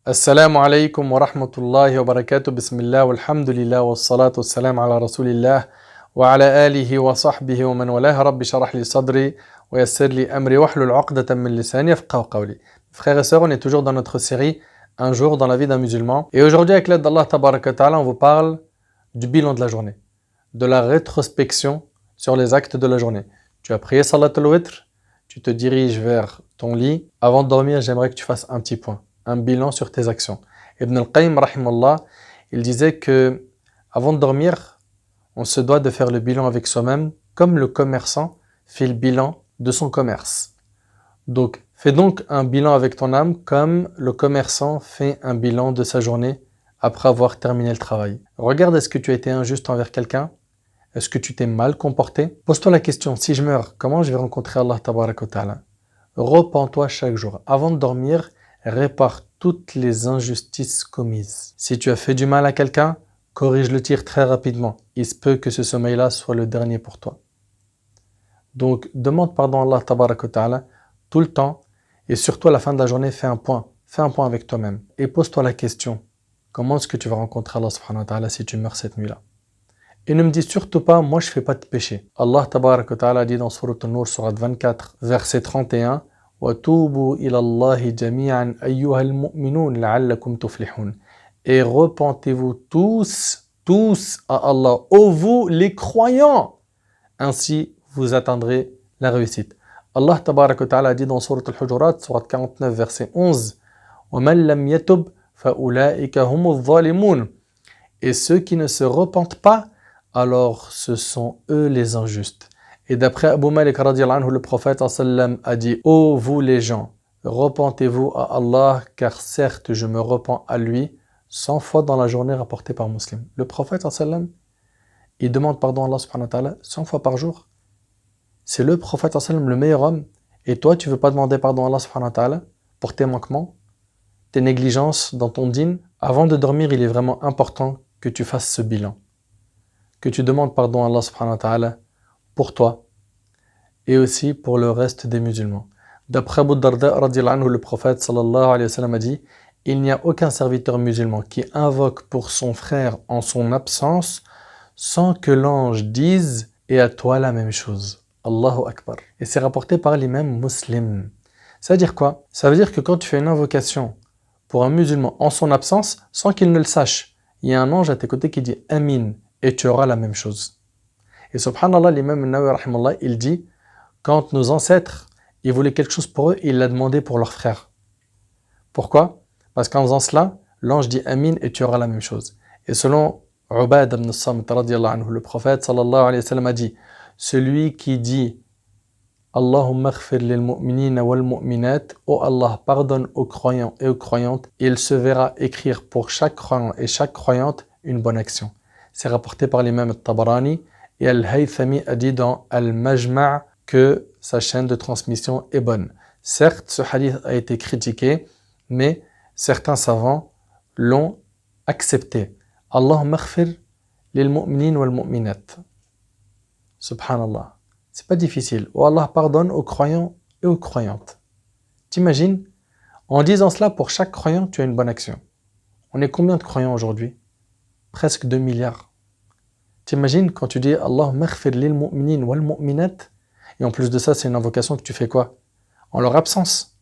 Assalamu alaikum wa rahmatullahi wa barakatuh. Bismillah walhamdulillah wa salatu wa salam ala rasulillah wa ala alihi wa sahbihi wa man walah. Rabbi sharah li sadri wa yassir li amri wahlul uqdatan min lisani yafqahu qawli. Frères et sœurs, on est toujours dans notre série Un jour dans la vie d'un musulman. Et aujourd'hui, avec l'aide d'Allah tabaraka wa ta'ala, on vous parle du bilan de la journée, de la rétrospection sur les actes de la journée. Tu as prié Salatul Witr, tu te diriges vers ton lit. Avant de dormir, j'aimerais que tu fasses un petit point, un bilan sur tes actions. Ibn al-Qayyim, rahimallah, il disait que avant de dormir, on se doit de faire le bilan avec soi-même, comme le commerçant fait le bilan de son commerce. Donc, fais donc un bilan avec ton âme, comme le commerçant fait un bilan de sa journée après avoir terminé le travail. Regarde, est-ce que tu as été injuste envers quelqu'un? Est-ce que tu t'es mal comporté? Pose-toi la question, si je meurs, comment je vais rencontrer Allah tabaraka wa ta'ala? Repens-toi chaque jour. Avant de dormir, répare toutes les injustices commises. Si tu as fait du mal à quelqu'un, corrige le tir très rapidement. Il se peut que ce sommeil-là soit le dernier pour toi. Donc, demande pardon à Allah tabaraka wa ta'ala tout le temps et surtout à la fin de la journée, fais un point. Fais un point avec toi-même et pose-toi la question, comment est-ce que tu vas rencontrer Allah subhanahu wa ta'ala si tu meurs cette nuit-là? Et ne me dis surtout pas, moi je fais pas de péché. Allah tabaraka wa ta'ala dit dans Surat An-Nur, Surat 24, verset 31, وَتُوبُوا إِلَى اللَّهِ جَمِيعًا أَيُّهَا الْمُؤْمِنُونَ لَعَلَّكُمْ تُفْلِحُونَ. Et repentez-vous tous à Allah, ô vous les croyants. Ainsi vous atteindrez la réussite. Allah tabaraka wa ta'ala dit dans Surat Al-Hujurat, Surat 49, verset 11, وَمَنْ لَمْ يَتُبْ فَأُولَٰئِكَ هُمُ الظَّالِمُونَ. Et ceux qui ne se repentent pas, alors ce sont eux les injustes. Et d'après Abu Malik radiyallahu anhu, le prophète sallam a dit: ô vous les gens, repentez-vous à Allah, car certes je me repens à lui 100 fois dans la journée, rapportée par Muslim. Le prophète sallam, il demande pardon à Allah subhanahu wa ta'ala 100 fois par jour. C'est le prophète sallam, le meilleur homme. Et toi, tu ne veux pas demander pardon à Allah subhanahu wa ta'ala pour tes manquements, tes négligences dans ton dîn? Avant de dormir, il est vraiment important que tu fasses ce bilan, que tu demandes pardon à Allah subhanahu wa ta'ala pour toi et aussi pour le reste des musulmans. D'après Abu Darda radiyallahu anhu, le prophète sallallahu alayhi wa sallam a dit: il n'y a aucun serviteur musulman qui invoque pour son frère en son absence sans que l'ange dise: et à toi la même chose. Allahu Akbar. Et c'est rapporté par l'imam Muslim. Ça veut dire quoi? Ça veut dire que quand tu fais une invocation pour un musulman en son absence, sans qu'il ne le sache, il y a un ange à tes côtés qui dit Amin, et tu auras la même chose. Et subhanallah, l'imam Nawawi rahimallah, il dit, quand nos ancêtres, ils voulaient quelque chose pour eux, ils l'ont demandé pour leurs frères. Pourquoi? Parce qu'en faisant cela, l'ange dit Amin, et tu auras la même chose. Et selon Ubad ibn Samit radiyallahu anhu, le prophète sallallahu alayhi wa sallam a dit, celui qui dit Allahumma aghfir lil mu'minina wal mu'minat, ô Allah, pardonne aux croyants et aux croyantes, et il se verra écrire pour chaque croyant et chaque croyante une bonne action. C'est rapporté par l'imam al-Tabarani, et Al-Haythami a dit dans Al-Majma' que sa chaîne de transmission est bonne. Certes, ce hadith a été critiqué, mais certains savants l'ont accepté. Allahumma aghfir lil mu'minin wal mu'minat. Subhanallah. C'est pas difficile. Oh Allah, pardonne aux croyants et aux croyantes. T'imagines, en disant cela, pour chaque croyant, tu as une bonne action. On est combien de croyants aujourd'hui? Presque 2 milliards. T'imagines quand tu dis Allahumma aghfir lil mu'minin wal mu'minat, et en plus de ça, c'est une invocation que tu fais quoi? En leur absence.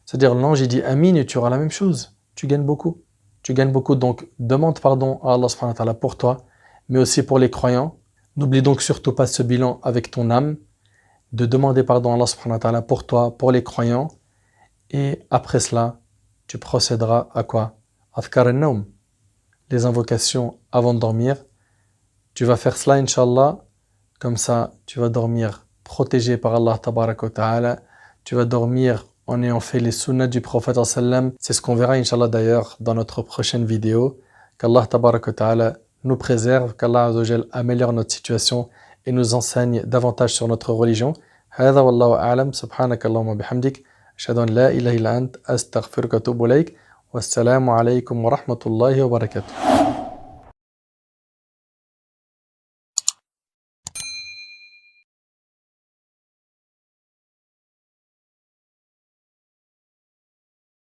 C'est-à-dire l'ange il dit Amin et tu auras la même chose. Tu gagnes beaucoup. Tu gagnes beaucoup, donc demande pardon à Allah subhanahu wa ta'ala pour toi, mais aussi pour les croyants. N'oublie donc surtout pas ce bilan avec ton âme, de demander pardon à Allah subhanahu wa ta'ala pour toi, pour les croyants, et après cela, tu procéderas à quoi? Adhkar al-nawm, les invocations avant de dormir. Tu vas faire cela, Inch'Allah, comme ça, tu vas dormir protégé par Allah tabaraka wa ta'ala. Tu vas dormir en ayant fait les sunnahs du prophète sallam. C'est ce qu'on verra, Inch'Allah, d'ailleurs, dans notre prochaine vidéo. Qu'Allah tabaraka wa ta'ala nous préserve, qu'Allah Azzawajal améliore notre situation et nous enseigne davantage sur notre religion. هذا والله أعلم سبحانك اللهم وبحمدك أشهد أن لا إله إلا أنت أستغفرك وأتوب إليك والسلام عليكم ورحمة الله وبركاته.